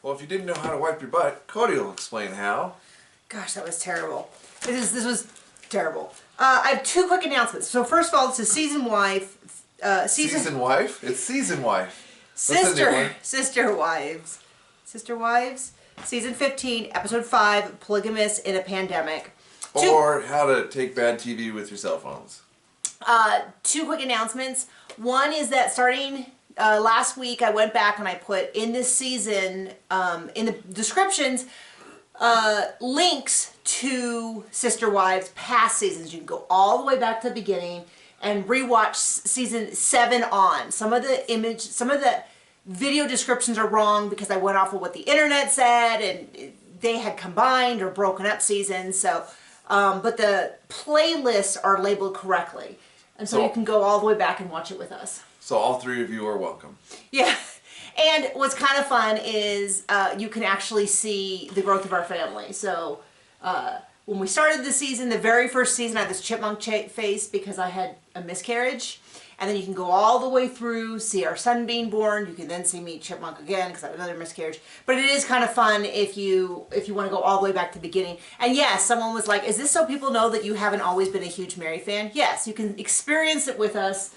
Well, if you didn't know how to wipe your butt, Cody will explain how. Gosh, that was terrible. This was terrible. I have two quick announcements. So first of all, this is Season Wife. Season Wife? It's Season Wife. Sister Wives. Season 15, Episode 5, Polygamists in a Pandemic. Or how to take bad TV with your cell phones. Two quick announcements. One is that starting last week, I went back and I put in this season, in the descriptions, links to Sister Wives past seasons. You can go all the way back to the beginning and rewatch season 7 on. Some of the video descriptions are wrong because I went off of what the internet said and they had combined or broken up seasons. So, but the playlists are labeled correctly. And so you can go all the way back and watch it with us. So all three of you are welcome. Yeah. And what's kind of fun is you can actually see the growth of our family. So when we started the season, the very first season, I had this chipmunk face because I had a miscarriage. And then you can go all the way through, see our son being born. You can then see me chipmunk again because I had another miscarriage. But it is kind of fun if you want to go all the way back to the beginning. And yes, someone was like, is this so people know that you haven't always been a huge Mary fan? Yes, you can experience it with us.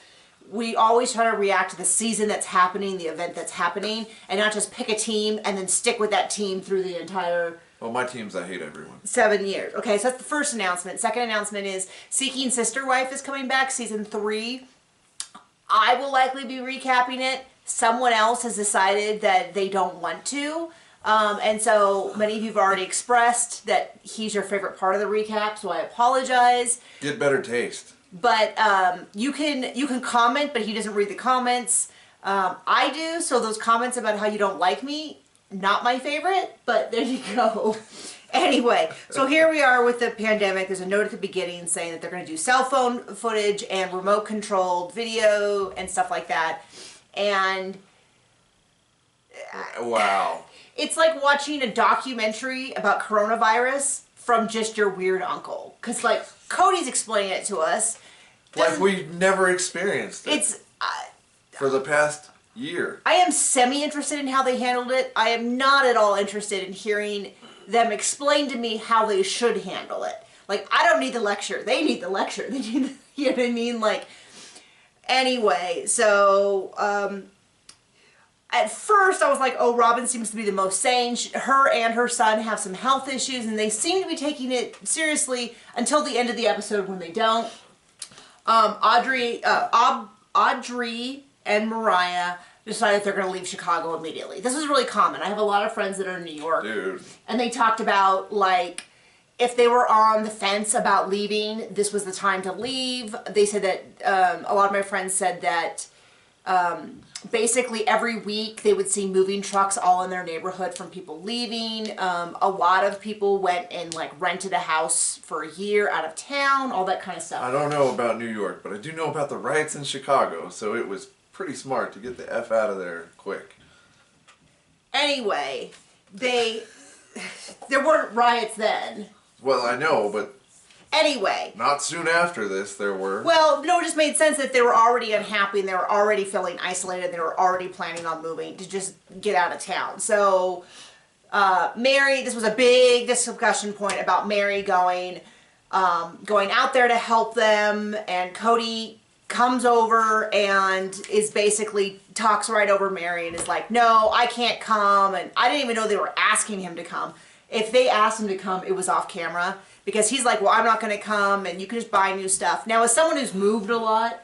We always try to react to the season that's happening, the event that's happening, and not just pick a team and then stick with that team through the entire... Well, my team's I hate everyone. 7 years. Okay, so that's the first announcement. Second announcement is Seeking Sister Wife is coming back, season 3. I will likely be recapping it. Someone else has decided that they don't want to. And so many of you have already expressed that he's your favorite part of the recap, so I apologize. Get better taste. But you can comment, but he doesn't read the comments. I do, so those comments about how you don't like me, not my favorite, but there you go. Anyway, so here we are with the pandemic. There's a note at the beginning saying that they're going to do cell phone footage and remote controlled video and stuff like that. And wow. It's like watching a documentary about coronavirus from just your weird uncle. Because like Cody's explaining it to us. Like we've never experienced it. It's for the past year. I am semi-interested in how they handled it. I am not at all interested in hearing them explain to me how they should handle it. Like, I don't need the lecture. They need the lecture. They need, you know what I mean? Like, anyway, so, at first I was like, oh, Robin seems to be the most sane. Her and her son have some health issues, and they seem to be taking it seriously until the end of the episode when they don't. Audrey and Mariah decided they're going to leave Chicago immediately. This is really common. I have a lot of friends that are in New York. Dude. And they talked about, like, if they were on the fence about leaving, this was the time to leave. They said that, a lot of my friends said that basically every week they would see moving trucks all in their neighborhood from people leaving. A lot of people went and, like, rented a house for a year out of town, all that kind of stuff. I don't know about New York, but I do know about the riots in Chicago, so it was pretty smart to get the F out of there quick. Anyway, there weren't riots then. Well, I know, but anyway, not soon after this there were. Well, no, it just made sense that they were already unhappy and they were already feeling isolated. They were already planning on moving to just get out of town. So, Mary, this was a big discussion point about Mary going out there to help them, and Cody comes over and is basically talks right over Mary and is like, no, I can't come. And I didn't even know they were asking him to come. If they asked him to come, it was off camera because he's like, well, I'm not going to come and you can just buy new stuff. Now, as someone who's moved a lot,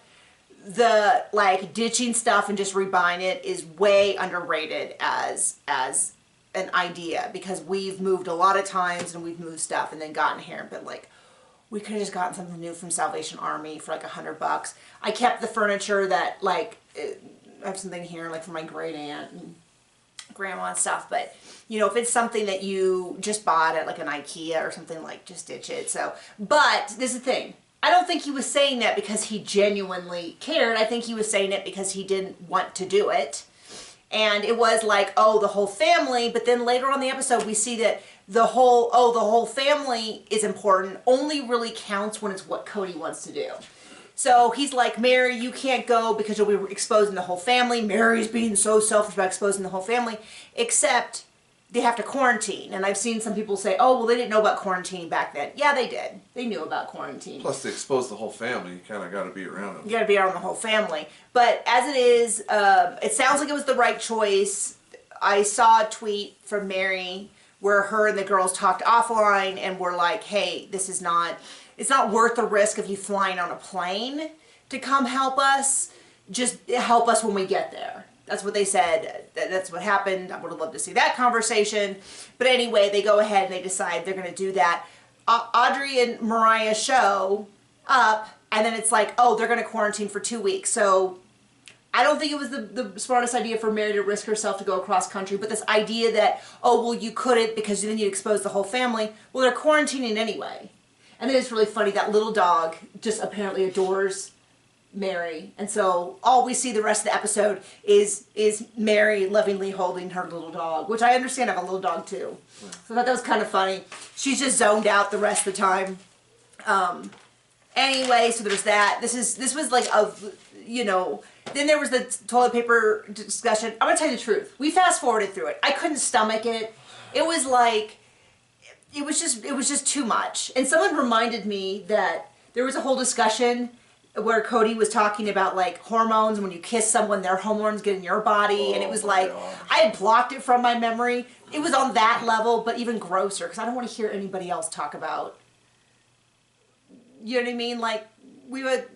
the like ditching stuff and just rebuying it is way underrated as an idea because we've moved a lot of times and we've moved stuff and then gotten here and been like, we could have just gotten something new from Salvation Army for like $100. I kept the furniture that like, I have something here like for my great aunt and grandma and stuff, but you know, if it's something that you just bought at like an IKEA or something, like just ditch it. So, but this is the thing. I don't think he was saying that because he genuinely cared. I think he was saying it because he didn't want to do it. And it was like, oh, the whole family, but then later on in the episode we see that the whole family is important only really counts when it's what Cody wants to do. So he's like, Mary, you can't go because you'll be exposing the whole family. Mary's being so selfish about exposing the whole family. Except they have to quarantine. And I've seen some people say, oh, well, they didn't know about quarantine back then. Yeah, they did. They knew about quarantine. Plus, to expose the whole family, you kind of got to be around them. You got to be around the whole family. But as it is, it sounds like it was the right choice. I saw a tweet from Mary where her and the girls talked offline and were like, hey, it's not worth the risk of you flying on a plane to come help us. Just help us when we get there. That's what they said. That's what happened. I would have loved to see that conversation. But anyway, they go ahead and they decide they're going to do that. Audrey and Mariah show up, and then it's like, oh, they're going to quarantine for 2 weeks. So I don't think it was the smartest idea for Mary to risk herself to go across country. But this idea that, oh, well, you couldn't because then you'd expose the whole family. Well, they're quarantining anyway. And then it's really funny. That little dog just apparently adores Mary, and so all we see the rest of the episode is Mary lovingly holding her little dog, which I understand. I have a little dog too, so I thought that was kind of funny. She's just zoned out the rest of the time. Anyway, so there's that. This was like a, then there was the toilet paper discussion. I'm gonna tell you the truth. We fast forwarded through it. I couldn't stomach it. It was like, it was just too much. And someone reminded me that there was a whole discussion where Cody was talking about like hormones, and when you kiss someone, their hormones get in your body, and it was like, I had blocked it from my memory. It was on that level, but even grosser, because I don't want to hear anybody else talk about, you know what I mean? Like, we had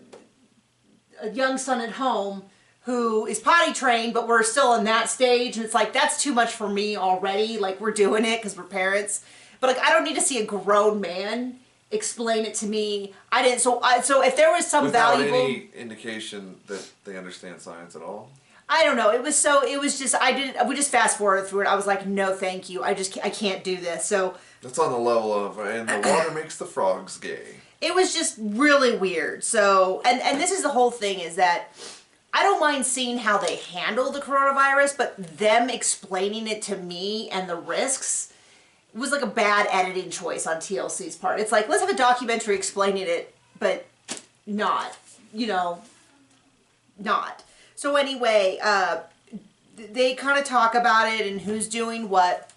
a young son at home who is potty trained, but we're still in that stage, and it's like, that's too much for me already. Like, we're doing it because we're parents, but like, I don't need to see a grown man explain it to me. I didn't. So if there was some without valuable any indication that they understand science at all. I don't know. It was just we just fast forward through it. I was like, no, thank you. I can't do this. So that's on the level of, and the water makes the frogs gay. It was just really weird. So and this is the whole thing, is that I don't mind seeing how they handle the coronavirus, but them explaining it to me and the risks was like a bad editing choice on TLC's part. It's like, let's have a documentary explaining it, but not, not. So anyway, they kind of talk about it and who's doing what.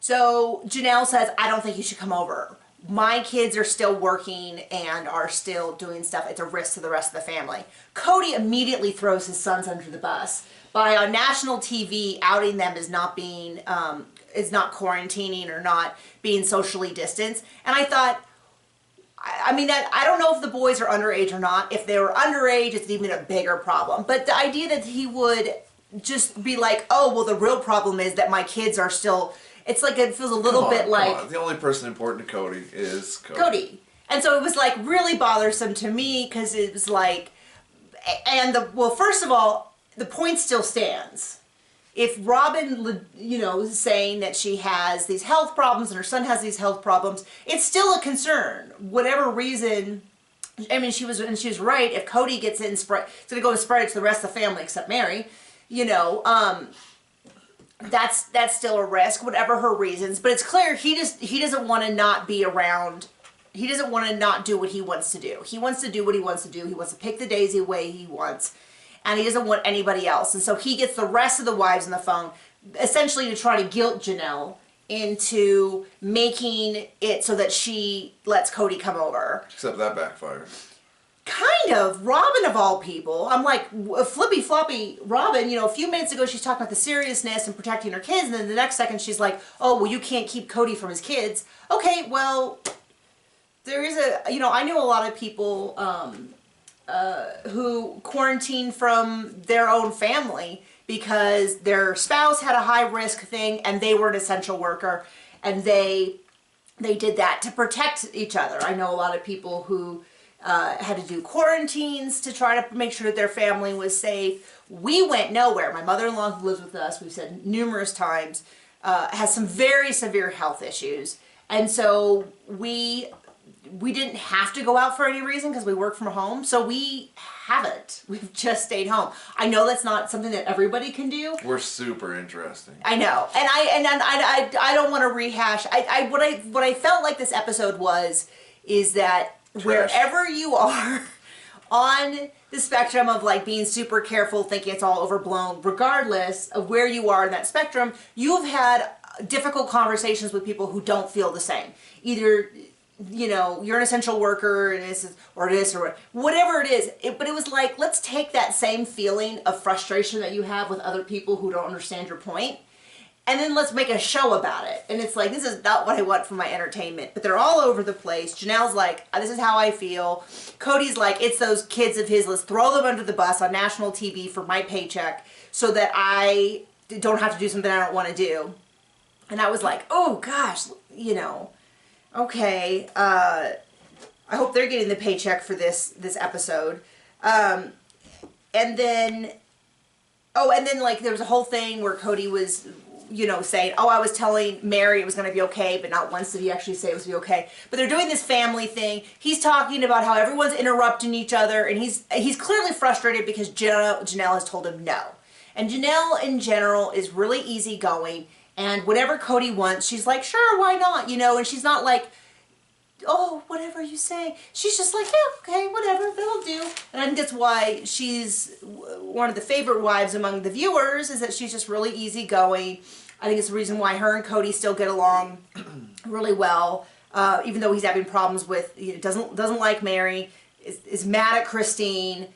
So Janelle says, I don't think you should come over. My kids are still working and are still doing stuff. It's a risk to the rest of the family. Cody immediately throws his sons under the bus by on national TV outing them as not being, is not quarantining or not being socially distanced. And I thought, I mean, that I don't know if the boys are underage or not. If they were underage, it's even a bigger problem. But the idea that he would just be like, oh, well, the real problem is that my kids are still, it's like, it feels a little bit like. The only person important to Cody is Cody. And so it was like really bothersome to me, because it was like, and well, first of all, the point still stands. If Robin, is saying that she has these health problems and her son has these health problems, it's still a concern. Whatever reason, I mean, she was right. If Cody gets it and spread, it's going to go and spread it to the rest of the family except Mary. That's still a risk, whatever her reasons. But it's clear he doesn't want to not be around. He doesn't want to not do what he wants to do. He wants to do what he wants to do. He wants to pick the days the way he wants. And he doesn't want anybody else. And so he gets the rest of the wives on the phone, essentially to try to guilt Janelle into making it so that she lets Cody come over. Except that backfired. Kind of. Robin, of all people. I'm like, flippy floppy Robin, a few minutes ago she's talking about the seriousness and protecting her kids, and then the next second she's like, oh, well, you can't keep Cody from his kids. Okay, well, there is I know a lot of people who quarantine from their own family because their spouse had a high risk thing and they were an essential worker, and they did that to protect each other. I know a lot of people who had to do quarantines to try to make sure that their family was safe. We went nowhere. My mother-in-law, who lives with us, we've said numerous times, has some very severe health issues, and so we didn't have to go out for any reason because we work from home, so we haven't. We've just stayed home. I know that's not something that everybody can do. We're super interesting. I know, and I don't want to rehash. What I felt like this episode is that trash. Wherever you are on the spectrum of like being super careful, thinking it's all overblown, regardless of where you are in that spectrum, you've had difficult conversations with people who don't feel the same. Either, you know, you're an essential worker and this is, or this or whatever it is. But it was like, let's take that same feeling of frustration that you have with other people who don't understand your point, and then let's make a show about it. And it's like, this is not what I want for my entertainment. But they're all over the place. Janelle's like, this is how I feel. Cody's like, it's those kids of his. Let's throw them under the bus on national TV for my paycheck so that I don't have to do something I don't want to do. And I was like, oh gosh, you know, okay. I hope they're getting the paycheck for this episode. And then like there was a whole thing where Cody was, you know, saying, oh, I was telling Mary it was going to be okay, but not once did he actually say it was going to be okay. But they're doing this family thing. He's talking about how everyone's interrupting each other, and he's clearly frustrated because Janelle has told him no. And Janelle, in general, is really easygoing, and whatever Cody wants, she's like, sure, why not, you know, and she's not like, oh, whatever you say. She's just like, yeah, okay, whatever, that'll do. And I think that's why she's one of the favorite wives among the viewers, is that she's just really easygoing. I think it's the reason why her and Cody still get along really well, even though he's having problems with, you know, doesn't like Mary, is mad at Christine,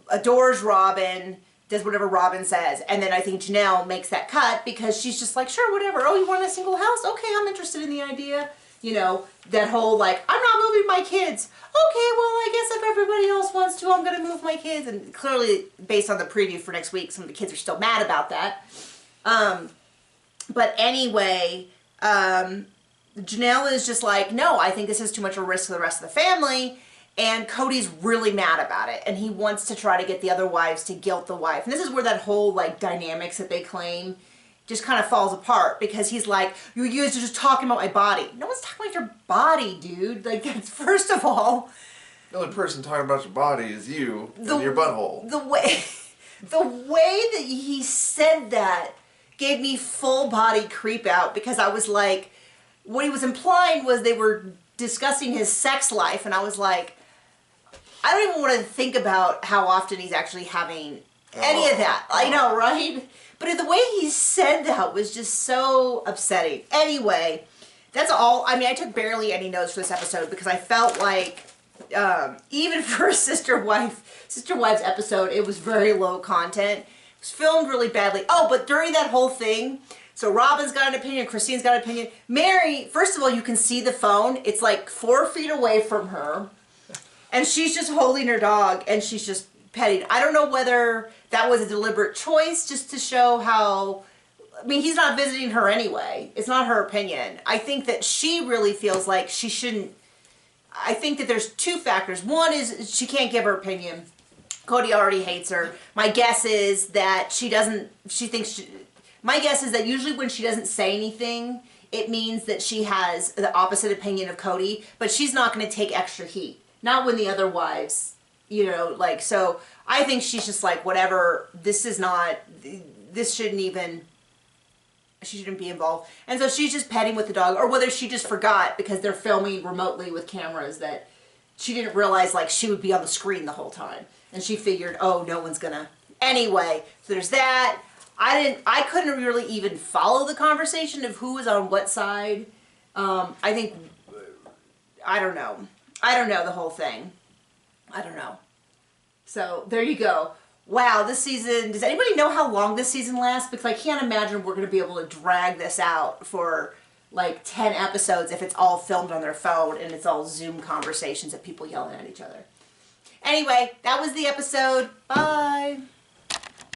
adores Robin, does whatever Robin says. And then I think Janelle makes that cut because she's just like, sure, whatever. Oh, you want a single house? Okay, I'm interested in the idea. You know, that whole like, I'm not moving my kids. Okay, well, I guess if everybody else wants to, I'm going to move my kids. And clearly, based on the preview for next week, some of the kids are still mad about that. But anyway, Janelle is just like, no, I think this is too much of a risk for the rest of the family. And Cody's really mad about it. And he wants to try to get the other wives to guilt the wife. And this is where that whole like dynamics that they claim just kind of falls apart, because he's like, you guys are just talking about my body. No one's talking about your body, dude. Like, that's, first of all, The only person talking about your body is you and your butthole. The way that he said that gave me full body creep out, because I was like, what he was implying was they were discussing his sex life, and I was like, I don't even want to think about how often he's actually having any of that. I know, right? But the way he said that was just so upsetting. Anyway, that's all. I mean, I took barely any notes for this episode because I felt like, even for a Sister Wives episode, it was very low content. It was filmed really badly. Oh, but during that whole thing, so Robin's got an opinion, Christine's got an opinion. Mary, first of all, you can see the phone. It's like 4 feet away from her. And she's just holding her dog, and she's just petting. I don't know whether that was a deliberate choice just to show how, I mean, he's not visiting her anyway. It's not her opinion. I think that she really feels like she shouldn't, I think that there's two factors. One is she can't give her opinion. Cody already hates her. My guess is that my guess is that usually when she doesn't say anything, it means that she has the opposite opinion of Cody, but she's not going to take extra heat. Not when the other wives, you know, like, so I think she's just like, whatever, she shouldn't be involved. And so she's just petting with the dog, or whether she just forgot because they're filming remotely with cameras that she didn't realize like she would be on the screen the whole time. And she figured, oh, no one's gonna. Anyway, so there's that. I couldn't really even follow the conversation of who was on what side. I don't know. I don't know the whole thing. I don't know. So there you go. Wow, this season, does anybody know how long this season lasts? Because I can't imagine we're going to be able to drag this out for like 10 episodes if it's all filmed on their phone and it's all Zoom conversations of people yelling at each other. Anyway, that was the episode. Bye.